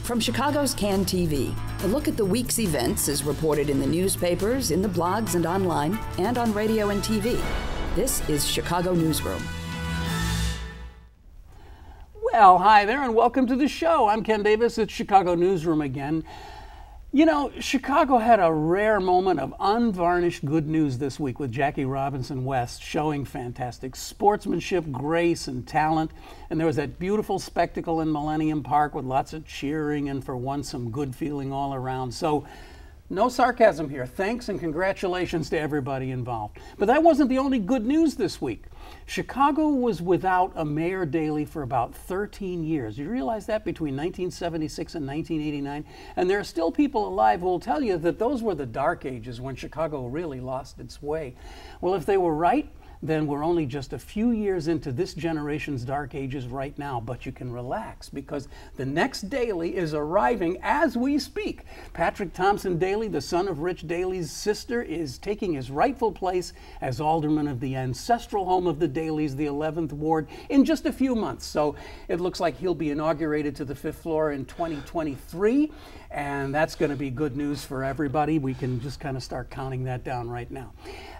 From Chicago's Can TV, a look at the week's events is reported in the newspapers, in the blogs and online, and on radio and TV. This is Chicago Newsroom. Well, hi there and welcome to the show. I'm Ken Davis at Chicago Newsroom again. You know, Chicago had a rare moment of unvarnished good news this week with Jackie Robinson West showing fantastic sportsmanship, grace, and talent. And there was that beautiful spectacle in Millennium Park with lots of cheering and for once some good feeling all around. So no sarcasm here. Thanks and congratulations to everybody involved. But that wasn't the only good news this week. Chicago was without a Mayor Daley for about 13 years. You realize that? Between 1976 and 1989. And there are still people alive who will tell you that those were the dark ages when Chicago really lost its way. Well, if they were right, then we're only just a few years into this generation's dark ages right now. But you can relax because the next Daley is arriving as we speak. Patrick Thompson Daley, the son of Rich Daley's sister, is taking his rightful place as alderman of the ancestral home of the Daleys, the 11th Ward, in just a few months. So it looks like he'll be inaugurated to the 5th floor in 2023. And that's going to be good news for everybody. We can just kind of start counting that down right now.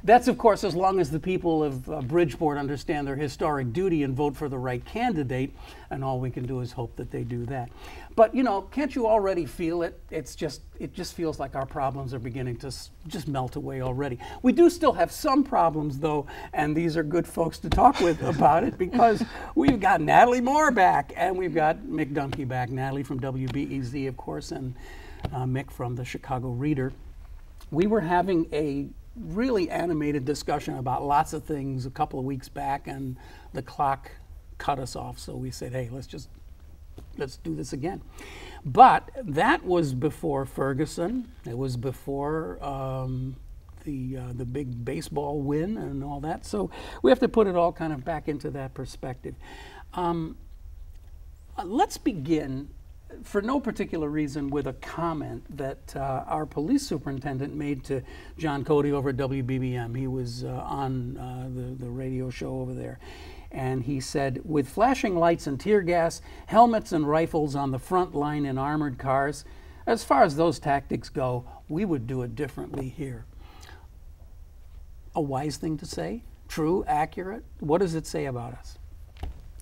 That's, of course, as long as the people of Bridgeport understand their historic duty and vote for the right candidate. And all we can do is hope that they do that. But, you know, can't you already feel it? It just feels like our problems are beginning to just melt away already. We do still have some problems, though, and these are good folks to talk with about it because we've got Natalie Moore back and we've got Mick Dumke back. Natalie from WBEZ, of course, and Mick from the Chicago Reader. We were having a really animated discussion about lots of things a couple of weeks back, and the clock cut us off, so we said, hey, let's do this again. But that was before Ferguson. It was before the big baseball win and all that. So we have to put it all kind of back into that perspective. Let's begin, for no particular reason, with a comment that our police superintendent made to John Cody over at WBBM. He was on the radio show over there. And he said, with flashing lights and tear gas, helmets and rifles on the front line in armored cars, as far as those tactics go, we would do it differently here. A wise thing to say? True? Accurate? What does it say about us?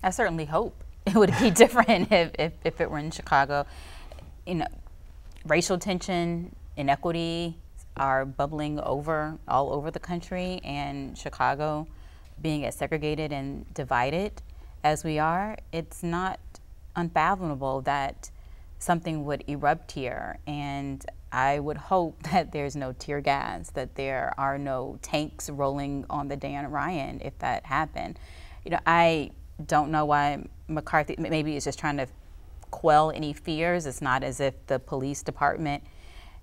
I certainly hope it would be different if it were in Chicago. You know, racial tension, inequity are bubbling over all over the country, and Chicago, being as segregated and divided as we are, it's not unfathomable that something would erupt here. And I would hope that there's no tear gas, that there are no tanks rolling on the Dan Ryan if that happened. You know, I don't know why McCarthy, maybe is just trying to quell any fears. It's not as if the police department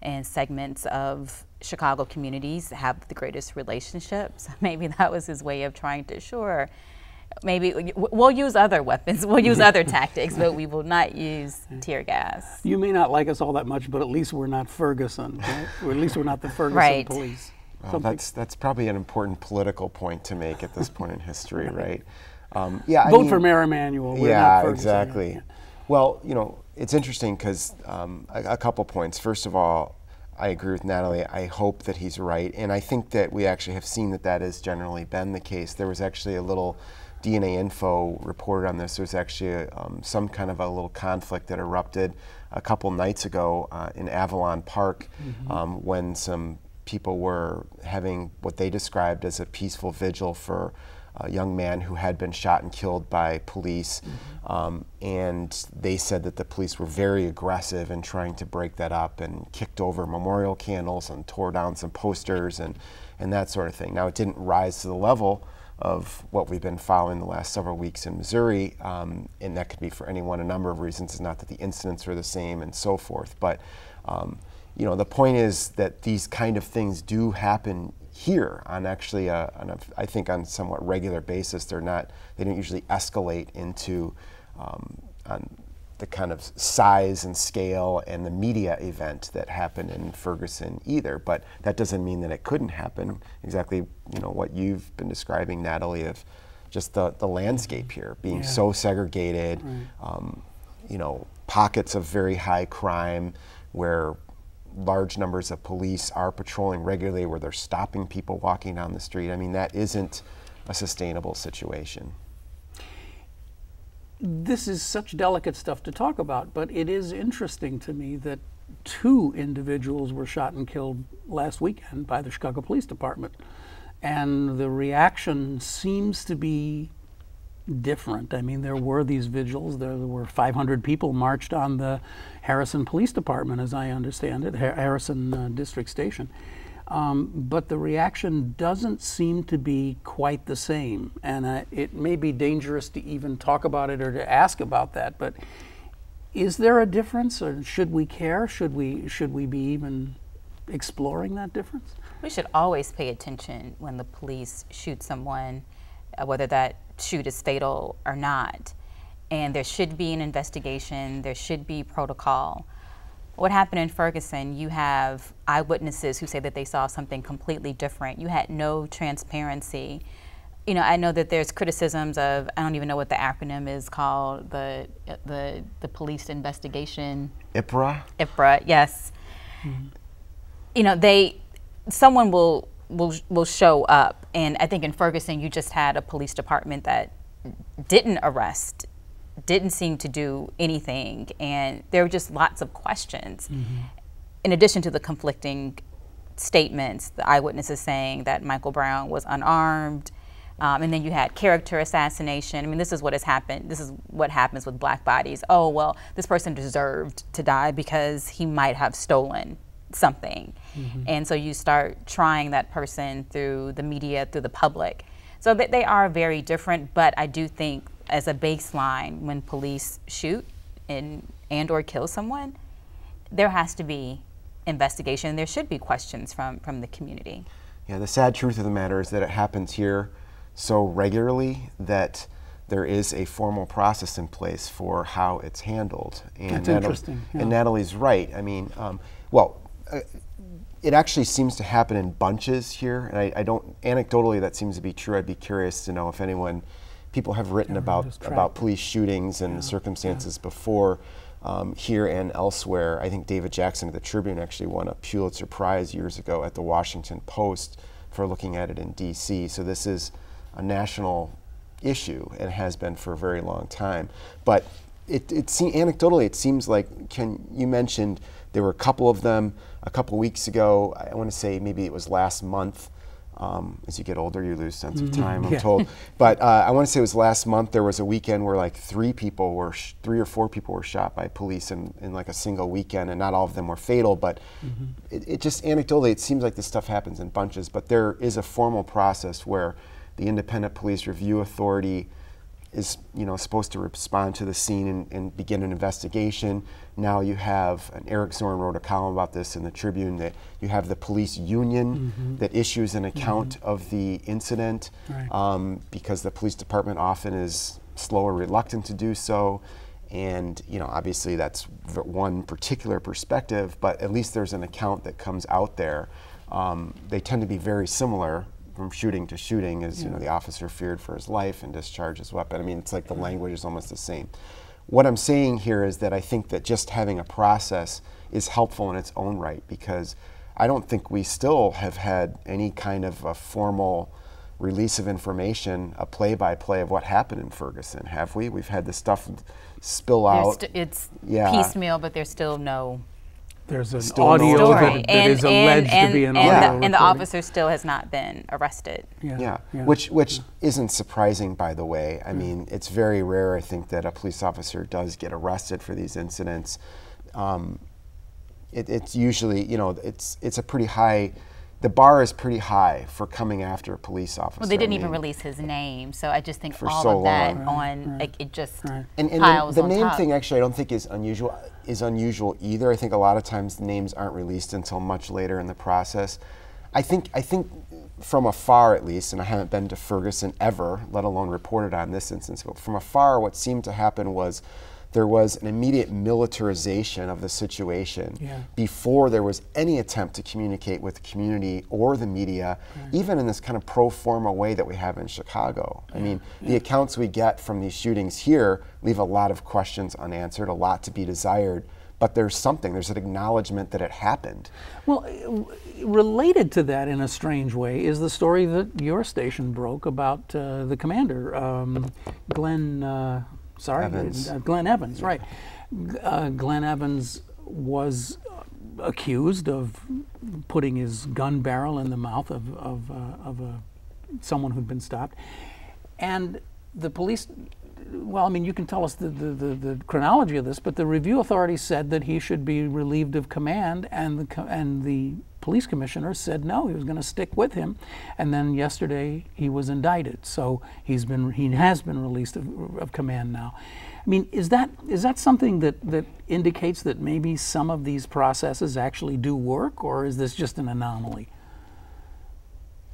and segments of Chicago communities have the greatest relationships. Maybe that was his way of trying to assure, maybe we'll use other weapons, we'll use other tactics, but we will not use tear gas. You may not like us all that much, but at least we're not Ferguson, right? Or at least we're not the Ferguson police. Well, that's probably an important political point to make at this point in history, right? Yeah, Vote for Mayor Emanuel. We're not Ferguson. Exactly. Yeah. Well, you know, it's interesting because a couple points. First of all, I agree with Natalie. I hope that he's right, and I think that we actually have seen that has generally been the case. There was actually a little DNA Info reported on this. There was actually some kind of a little conflict that erupted a couple nights ago in Avalon Park when some people were having what they described as a peaceful vigil for a young man who had been shot and killed by police. And they said that the police were very aggressive in trying to break that up and kicked over memorial candles and tore down some posters and that sort of thing. Now, it didn't rise to the level of what we've been following the last several weeks in Missouri, and that could be for a number of reasons. It's not that the incidents are the same and so forth, but you know, the point is that these kind of things do happen here on actually I think on somewhat regular basis. They don't usually escalate into on the kind of size and scale and the media event that happened in Ferguson either. But that doesn't mean that it couldn't happen. Exactly, you know, what you've been describing, Natalie, of just the landscape here being so segregated. Right. pockets of very high crime where large numbers of police are patrolling regularly, where they're stopping people walking down the street. I mean, that isn't a sustainable situation. This is such delicate stuff to talk about, but it is interesting to me that 2 individuals were shot and killed last weekend by the Chicago Police Department. And the reaction seems to be different. I mean, there were these vigils. There were 500 people marched on the Harrison Police Department, as I understand it, Harrison District Station. But the reaction doesn't seem to be quite the same. And it may be dangerous to even talk about it or to ask about that. But is there a difference, or should we care? Should we be even exploring that difference? We should always pay attention when the police shoot someone, whether that shoot is fatal or not. And there should be an investigation, there should be protocol. What happened in Ferguson, you have eyewitnesses who say that they saw something completely different. You had no transparency. I know that there's criticisms of, I don't even know what the acronym is called, the police investigation. IPRA? IPRA, yes. Mm-hmm. Someone will show up, and I think in Ferguson you just had a police department that didn't arrest, didn't seem to do anything, and there were just lots of questions. Mm-hmm. In addition to the conflicting statements, the eyewitnesses saying that Michael Brown was unarmed, and then you had character assassination. I mean, this is what has happened. This is what happens with black bodies. Oh, well, this person deserved to die because he might have stolen something. Mm-hmm. And so you start trying that person through the media, through the public. So they are very different, but I do think as a baseline, when police shoot and or kill someone, there has to be investigation. There should be questions from the community. Yeah, the sad truth of the matter is that it happens here so regularly that there is a formal process in place for how it's handled. And that's interesting. Yeah. And Natalie's right. I mean, it actually seems to happen in bunches here, and I don't, anecdotally that seems to be true. I'd be curious to know if people have written about police shootings and circumstances before here and elsewhere. I think David Jackson of the Tribune actually won a Pulitzer Prize years ago at the Washington Post for looking at it in DC. So this is a national issue and has been for a very long time. But anecdotally, it seems like, you mentioned there were a couple of them a couple weeks ago. I want to say maybe it was last month. As you get older, you lose sense of time, I'm told. But I want to say it was last month. There was a weekend where like 3 or 4 people were shot by police in like a single weekend, and not all of them were fatal. But it just anecdotally, it seems like this stuff happens in bunches. But there is a formal process where the Independent Police Review Authority is supposed to respond to the scene and begin an investigation. Now you have, and Eric Zorn wrote a column about this in the Tribune, that you have the police union that issues an account of the incident, because the police department often is slow or reluctant to do so. And obviously that's one particular perspective, but at least there's an account that comes out there. They tend to be very similar from shooting to shooting, as the officer feared for his life and discharged his weapon. I mean, it's like the language is almost the same. What I'm saying here is that I think that just having a process is helpful in its own right, because I don't think we still have had any kind of a formal release of information, a play-by-play of what happened in Ferguson, have we? We've had this stuff spill out. It's piecemeal, but there's still no... There's an audio that is alleged to be an audio and the officer still has not been arrested. Which isn't surprising, by the way. I mean, it's very rare, I think, that a police officer does get arrested for these incidents. It's usually, it's a pretty high, the bar is pretty high for coming after a police officer. Well, they didn't even release his name, so I just think for all so of that long. like it just and piles the on name top. thing actually I don't think is unusual either. I think a lot of times the names aren't released until much later in the process. I think from afar, at least, and I haven't been to Ferguson ever, let alone reported on this instance, but from afar what seemed to happen was there was an immediate militarization of the situation before there was any attempt to communicate with the community or the media, even in this kind of pro forma way that we have in Chicago. I mean, the accounts we get from these shootings here leave a lot of questions unanswered, a lot to be desired. But there's an acknowledgement that it happened. Well, related to that in a strange way is the story that your station broke about the commander, Glenn Evans, right. Glenn Evans was accused of putting his gun barrel in the mouth of someone who'd been stopped. And the police, well, I mean, you can tell us the chronology of this, but the review authority said that he should be relieved of command, and the police commissioner said no, he was going to stick with him. And then yesterday he was indicted, so he has been released of command now. I mean, is that something that indicates that maybe some of these processes actually do work, or is this just an anomaly?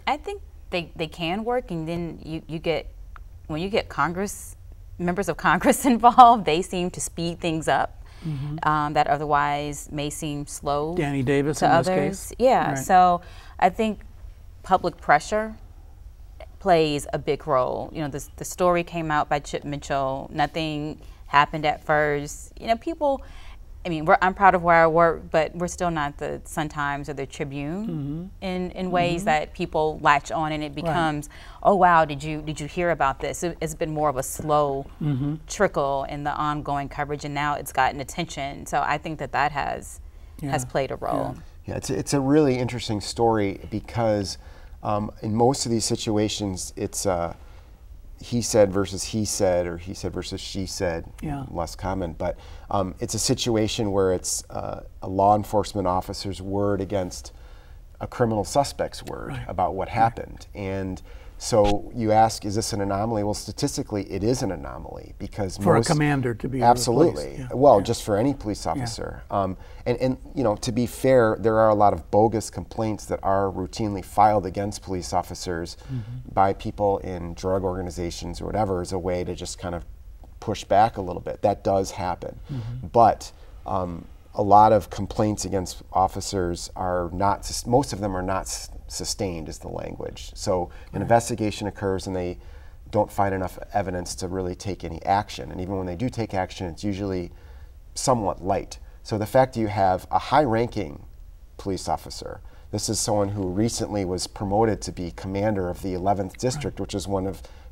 I think they can work, and then you get, when you get members of Congress involved, they seem to speed things up that otherwise may seem slow. Danny Davis to in others. This case. Yeah, right. So I think public pressure plays a big role. You know, the story came out by Chip Mitchell. Nothing happened at first. You know, people, I mean, I'm proud of where I work, but we're still not the Sun-Times or the Tribune in ways that people latch on, and it becomes, oh wow, did you hear about this? It's been more of a slow trickle in the ongoing coverage, and now it's gotten attention. So I think that has played a role. Yeah, it's a really interesting story because in most of these situations, it's he said versus he said, or he said versus she said, less common. But it's a situation where it's a law enforcement officer's word against a criminal suspect's word about what happened. And so you ask, is this an anomaly? Well, statistically, it is an anomaly because for a commander to be absolutely replaced. Just for any police officer. And you know, to be fair, there are a lot of bogus complaints that are routinely filed against police officers by people in drug organizations or whatever, as a way to just kind of push back a little bit. That does happen, but a lot of complaints against officers are not. Most of them are not sustained, is the language. So an investigation occurs and they don't find enough evidence to really take any action. And even when they do take action, it's usually somewhat light. So the fact that you have a high-ranking police officer, this is someone who recently was promoted to be commander of the 11th district, which is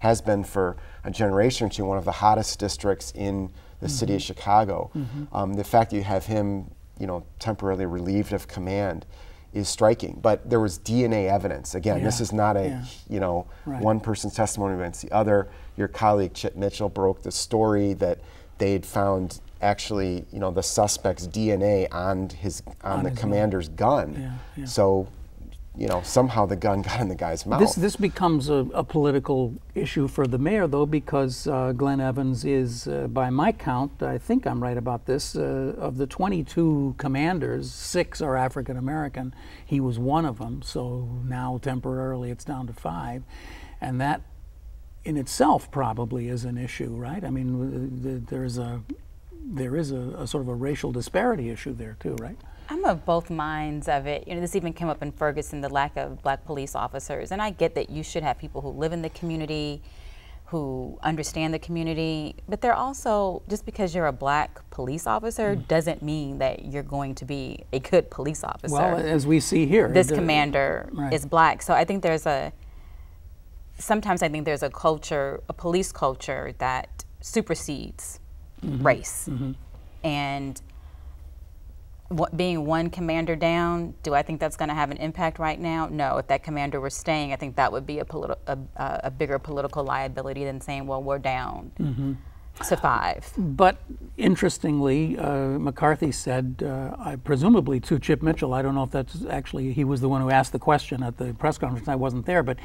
has been for a generation or two, one of the hottest districts in the city of Chicago. The fact that you have him, you know, temporarily relieved of command is striking. But there was DNA evidence. Again, this is not a, you know, one person's testimony against the other. Your colleague Chip Mitchell broke the story that they'd found actually, you know, the suspect's DNA on the commander's gun. So, you know, somehow the gun got in the guy's mouth. This becomes a political issue for the mayor, though, because Glenn Evans is, by my count, I think I'm right about this, of the 22 commanders, 6 are African American. He was one of them, so now temporarily it's down to 5. And that in itself probably is an issue, right? I mean, there is a sort of a racial disparity issue there too, right? I'm of both minds of it. You know, this even came up in Ferguson, the lack of black police officers. And I get that you should have people who live in the community, who understand the community, but they're also, just because you're a black police officer doesn't mean that you're going to be a good police officer. Well, as we see here. This commander is black. So I think sometimes I think there's a culture, a police culture that supersedes race. And being one commander down, do I think that's going to have an impact right now? No. If that commander were staying, I think that would be a bigger political liability than saying, well, we're down to 5. But interestingly, McCarthy said, presumably to Chip Mitchell, I don't know if that's actually, he was the one who asked the question at the press conference, I wasn't there, but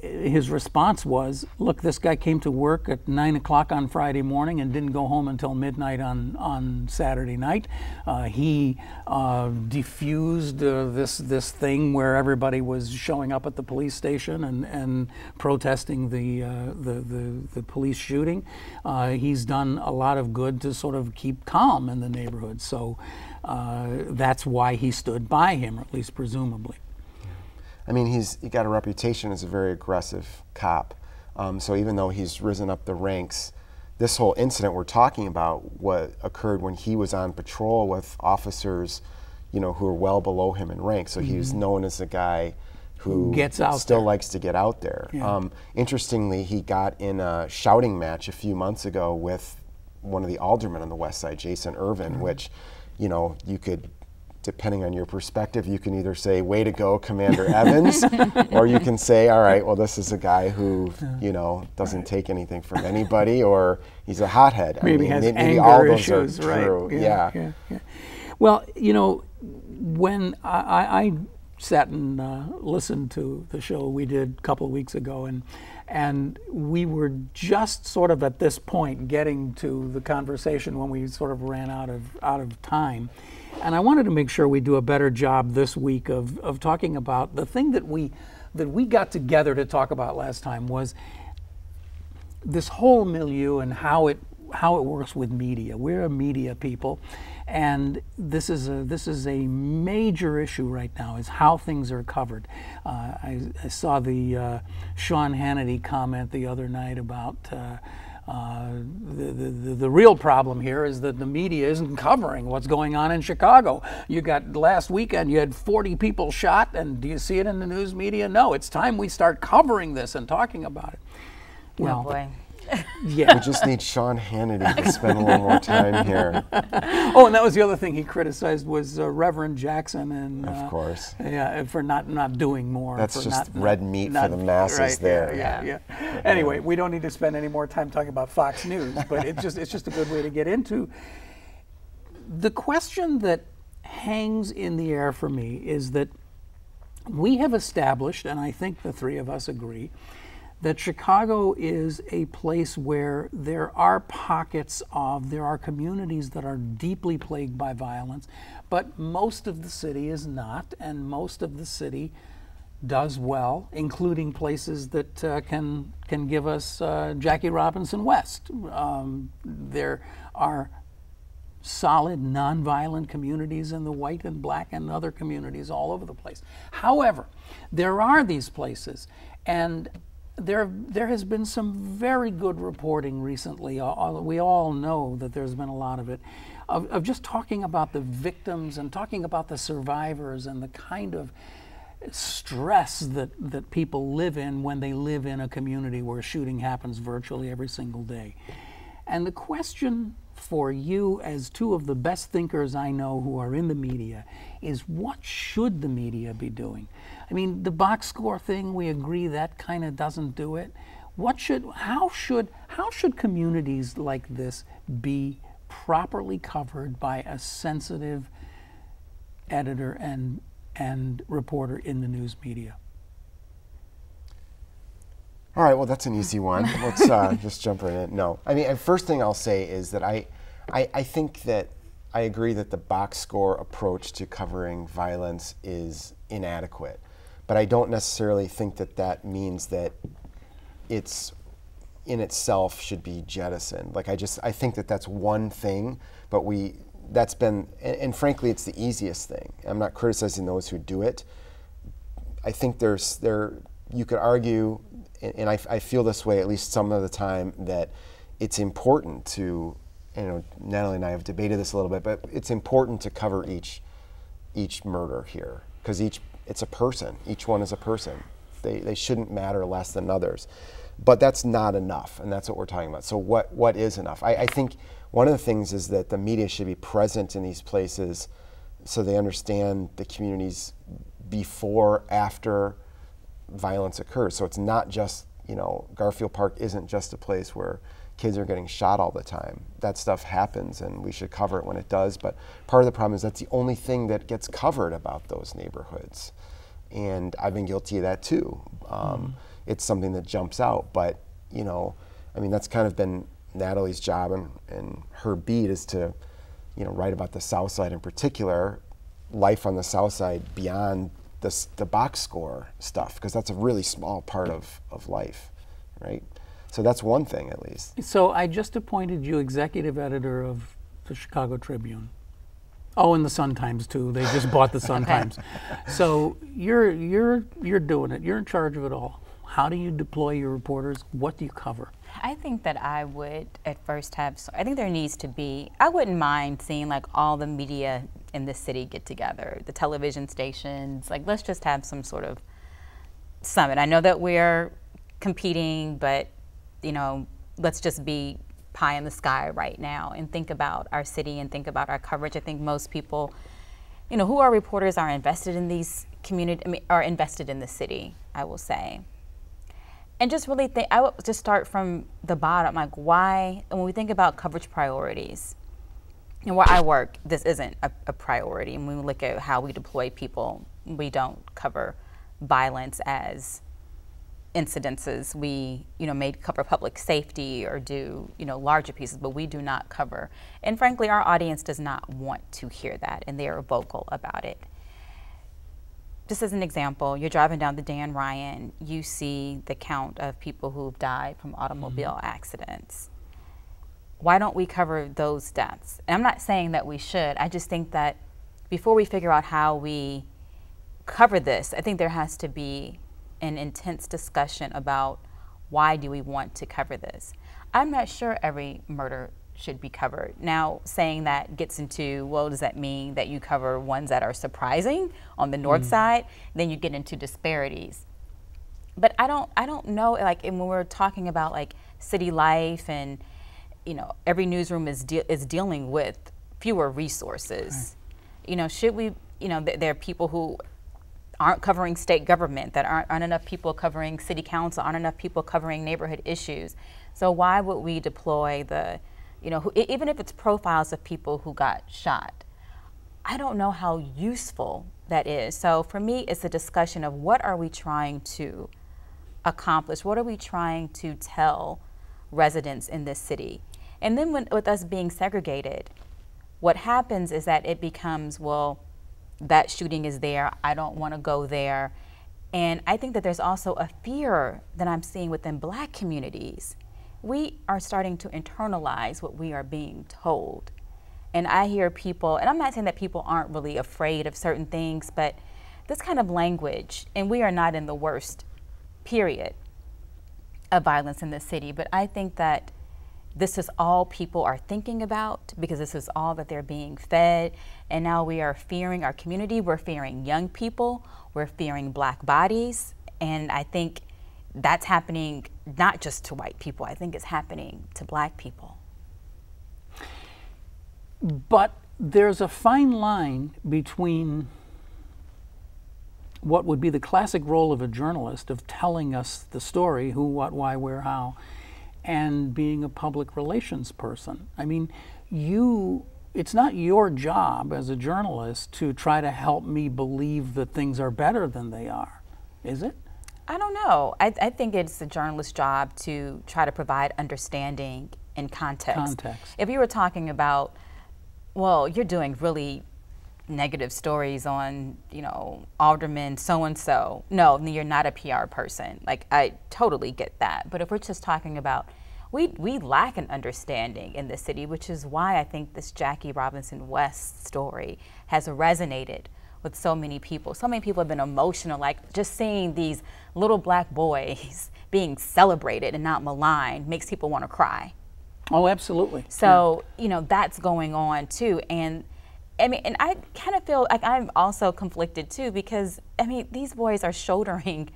his response was, look, this guy came to work at 9 o'clock on Friday morning and didn't go home until midnight on Saturday night. He diffused this thing where everybody was showing up at the police station and protesting the police shooting. He's done a lot of good to sort of keep calm in the neighborhood. So that's why he stood by him, or at least presumably. I mean, he got a reputation as a very aggressive cop. So even though he's risen up the ranks, this whole incident we're talking about, what occurred when he was on patrol with officers, who are well below him in rank. So he was known as a guy who gets out still there. Likes to get out there. Yeah. Interestingly, he got in a shouting match a few months ago with one of the aldermen on the West Side, Jason Irvin, which, you could, depending on your perspective, you can either say, way to go, Commander Evans, or you can say, all right, well, this is a guy who, doesn't take anything from anybody, or he's a hothead. Maybe has maybe anger all those issues, are true. right? Yeah. Well, when I sat and listened to the show we did a couple of weeks ago, and we were just sort of at this point getting to the conversation when we sort of ran out of time. And I wanted to make sure we do a better job this week of talking about the thing that we got together to talk about last time was this whole milieu and how it works with media. We're a media people, and this is a major issue right now, is how things are covered. I saw the Sean Hannity comment the other night about the real problem here is that the media isn't covering what's going on in Chicago. You got last weekend, you had 40 people shot, and do you see it in the news media? No, it's time we start covering this and talking about it. Well, Oh boy. yeah. We just need Sean Hannity to spend a little more time here. Oh, and that was the other thing he criticized was Reverend Jackson, and Of course. yeah, for not doing more. That's for just not, red meat not, for the masses right, there. Yeah. Anyway, we don't need to spend any more time talking about Fox News, but it's just a good way to get into. The question that hangs in the air for me is that we have established, and I think the three of us agree, that Chicago is a place where there are communities that are deeply plagued by violence, but most of the city is not, and most of the city does well, including places that can give us Jackie Robinson West. There are solid, nonviolent communities in the white and black and other communities all over the place. However, there are these places, and there has been some very good reporting recently. We all know that there's been a lot of it, of just talking about the victims and talking about the survivors and the kind of stress that people live in when they live in a community where shooting happens virtually every single day. And the question for you, as two of the best thinkers I know who are in the media, is what should the media be doing? I mean, the box score thing, we agree that kind of doesn't do it. How should communities like this be properly covered by a sensitive editor and reporter in the news media? All right, well, that's an easy one. Let's just jump right in. No, I mean, first thing I'll say is that I think that I agree that the box score approach to covering violence is inadequate, but I don't necessarily think that means that it's in itself should be jettisoned. Like I think that's one thing, but that's been, and frankly, it's the easiest thing. I'm not criticizing those who do it. I think you could argue, and I feel this way at least some of the time, that it's important to, Natalie and I have debated this a little bit, but it's important to cover each murder here, because it's a person. Each one is a person. They shouldn't matter less than others. But that's not enough, and that's what we're talking about. So what is enough? I think one of the things is that the media should be present in these places so they understand the communities before, after violence occurs. So it's not just, Garfield Park isn't just a place where kids are getting shot all the time. That stuff happens, and we should cover it when it does. But part of the problem is that's the only thing that gets covered about those neighborhoods. And I've been guilty of that too. it's something that jumps out. But, you know, I mean, that's kind of been Natalie's job, and her beat is to, you know, write about the South Side in particular, life on the South Side beyond the box score stuff, because that's a really small part of life, right? So that's one thing, at least. So I just appointed you executive editor of the Chicago Tribune. Oh, and the Sun-Times too. They just bought the Sun-Times. So you're doing it. You're in charge of it all. How do you deploy your reporters? What do you cover? I think that I would at first have, I think there needs to be, I wouldn't mind seeing like all the media in the city get together, the television stations, like let's just have some sort of summit. I know that we're competing, but you know, let's just be pie in the sky right now and think about our city and think about our coverage. I think most people, you know, who are reporters are invested in these community, I mean, are invested in the city, I will say. And just really think, I would just start from the bottom, like why, when we think about coverage priorities, and where I work, this isn't a priority. And when we look at how we deploy people, we don't cover violence as incidences. We, you know, may cover public safety or do, you know, larger pieces, but we do not cover. And frankly, our audience does not want to hear that, and they are vocal about it. Just as an example, you're driving down the Dan Ryan, you see the count of people who've died from automobile accidents. Why don't we cover those deaths? And I'm not saying that we should. I just think that before we figure out how we cover this, I think there has to be an intense discussion about why do we want to cover this. I'm not sure every murder should be covered. Now, saying that gets into, well, does that mean that you cover ones that are surprising on the north side? Then you get into disparities. But I don't know, like, and when we're talking about like city life and, you know, every newsroom is dealing with fewer resources. Right. You know, should we, you know, there are people who aren't covering state government, that aren't enough people covering city council, aren't enough people covering neighborhood issues. So why would we deploy the, you know, even if it's profiles of people who got shot, I don't know how useful that is. So for me, it's a discussion of what are we trying to accomplish? What are we trying to tell residents in this city? And then with us being segregated, what happens is that it becomes, well, that shooting is there, I don't want to go there. And I think that there's also a fear that I'm seeing within Black communities. We are starting to internalize what we are being told. And I hear people, and I'm not saying that people aren't really afraid of certain things, but this kind of language, and we are not in the worst period of violence in the city, but I think that this is all people are thinking about because this is all that they're being fed. And now we are fearing our community, we're fearing young people, we're fearing Black bodies. And I think that's happening not just to white people, I think it's happening to Black people. But there's a fine line between what would be the classic role of a journalist of telling us the story, who, what, why, where, how, and being a public relations person. I mean, it's not your job as a journalist to try to help me believe that things are better than they are, is it? I don't know. I think it's the journalist's job to try to provide understanding and context. If you were talking about, well, you're doing really negative stories on, you know, Alderman so-and-so. No, you're not a PR person. Like, I totally get that. But if we're just talking about, we lack an understanding in the city, which is why I think this Jackie Robinson West story has resonated with so many people. So many people have been emotional, like just seeing these little Black boys being celebrated and not maligned makes people want to cry. Oh, absolutely. So, you know, that's going on too. And I mean, and I kind of feel like I'm also conflicted too, because I mean, these boys are shouldering,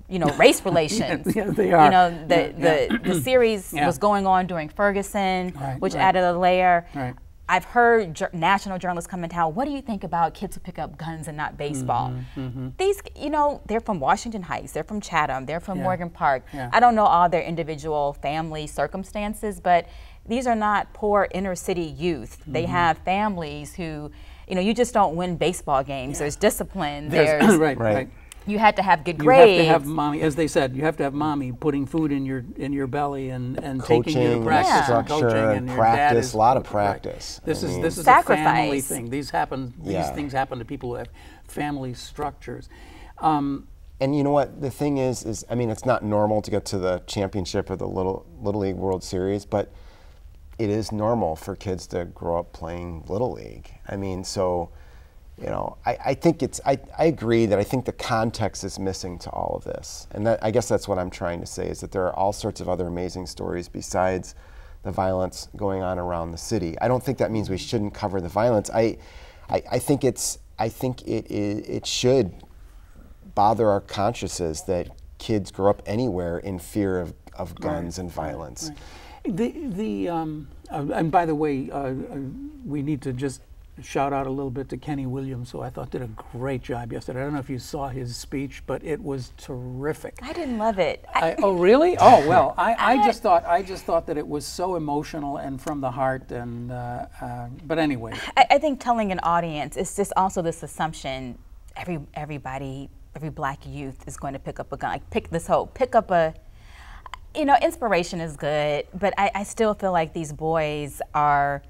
you know, race relations. Yeah, they are. You know, the series was going on during Ferguson, which added a layer. Right. I've heard national journalists come and tell, what do you think about kids who pick up guns and not baseball? These, you know, they're from Washington Heights, they're from Chatham, they're from Morgan Park. I don't know all their individual family circumstances, but these are not poor inner city youth. They have families who, you know, you just don't win baseball games. There's discipline. There's right. You had to have good You grades. have to have mommy, as they said, you have to have mommy putting food in your belly and taking you to practice and structure coaching and your dad practice. is, A lot of practice. This is a Sacrifice. family thing. These things happen to people who have family structures. And you know what? The thing is I mean, it's not normal to get to the championship or the Little League World Series, but it is normal for kids to grow up playing Little League. I mean, so, you know, I think I agree that I think the context is missing to all of this. And I guess that's what I'm trying to say, is that there are all sorts of other amazing stories besides the violence going on around the city. I don't think that means we shouldn't cover the violence. I think it should bother our consciences that kids grow up anywhere in fear of guns and violence. Right. And by the way, we need to just shout out a little bit to Kenny Williams, who I thought did a great job yesterday. I don't know if you saw his speech, but it was terrific. I didn't love it. Oh, really? Oh, well, I just thought that it was so emotional and from the heart. And but anyway, I think telling an audience, it's just also this assumption every Black youth is going to pick up a gun. Like pick up a. You know, inspiration is good, but I still feel like these boys are,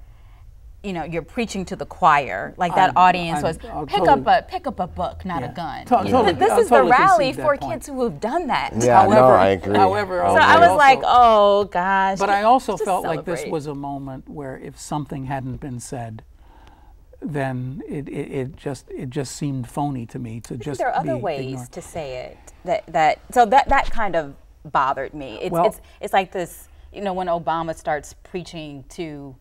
you know, you're preaching to the choir. Like that audience was pick up a book, not a gun. This is the rally for kids who have done that. Yeah, however, I agree. However, so I was like, oh gosh. But I also felt like this was a moment where if something hadn't been said, then it just seemed phony to me to just. There are other ways ignored. to say it that kind of bothered me. It's like this, you know, when Obama starts preaching to,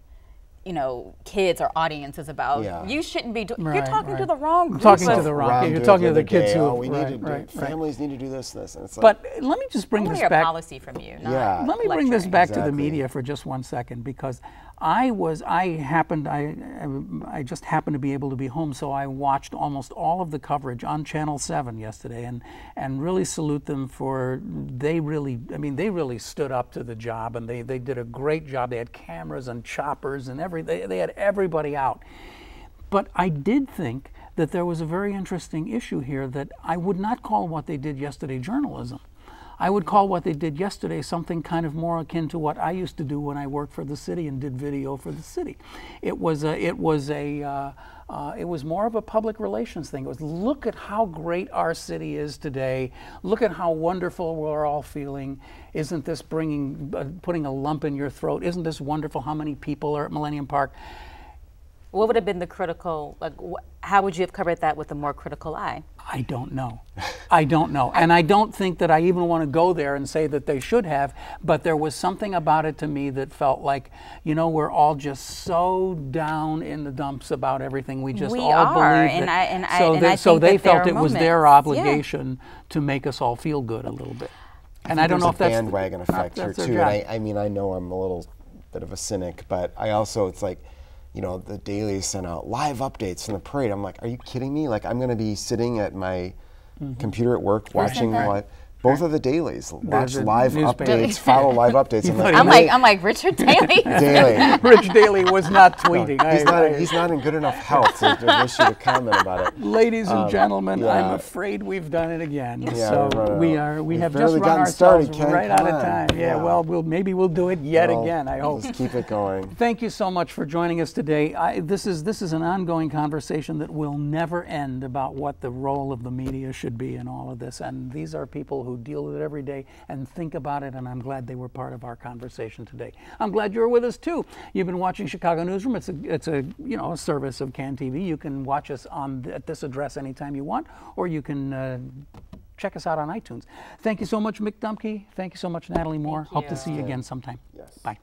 you know, kids or audiences about you shouldn't be doing. You're talking to the wrong group. You're talking to the wrong. You're talking to the kids who. Families need to do this. And it's like, but let me just bring this back. I want to hear a policy from you. Let me bring this back to the media for just 1 second, because I just happened to be able to be home, so I watched almost all of the coverage on Channel 7 yesterday, and really salute them for they really stood up to the job, and they did a great job. They had cameras and choppers and they had everybody out. But I did think that there was a very interesting issue here that I would not call what they did yesterday journalism. I would call what they did yesterday something kind of more akin to what I used to do when I worked for the city and did video for the city. It was more of a public relations thing. It was, look at how great our city is today. Look at how wonderful we're all feeling. Isn't this putting a lump in your throat? Isn't this wonderful? How many people are at Millennium Park? What would have been the critical, like, how would you have covered that with a more critical eye? I don't know. And I don't think that I even want to go there and say that they should have, but there was something about it to me that felt like, you know, we're all just so down in the dumps about everything. We just all believe it. So they felt it was their obligation to make us all feel good a little bit. And I don't know if that's a bandwagon effect here too. And I mean, I know I'm a little bit of a cynic, but I also, it's like, you know, the dailies sent out live updates from the parade. I'm like, are you kidding me? Like, I'm going to be sitting at my computer at work watching both of the dailies. Watch live updates, follow live updates. I'm like Richard Daley. Rich Daley was not tweeting. No, he's not in good enough health to issue a comment about it. Ladies and gentlemen, I'm afraid we've done it again. We have just run ourselves right out of time. Well, maybe we'll do it yet again, I hope. Just keep it going. Thank you so much for joining us today. This is an ongoing conversation that will never end about what the role of the media should be in all of this. And these are people who deal with it every day and think about it, and I'm glad they were part of our conversation today. I'm glad you're with us too. You've been watching Chicago Newsroom. It's a service of CAN TV. You can watch us at this address anytime you want, or you can check us out on iTunes. Thank you so much, Mick Dumke. Thank you so much, Natalie Moore. Hope to see you again sometime. Yes. Bye.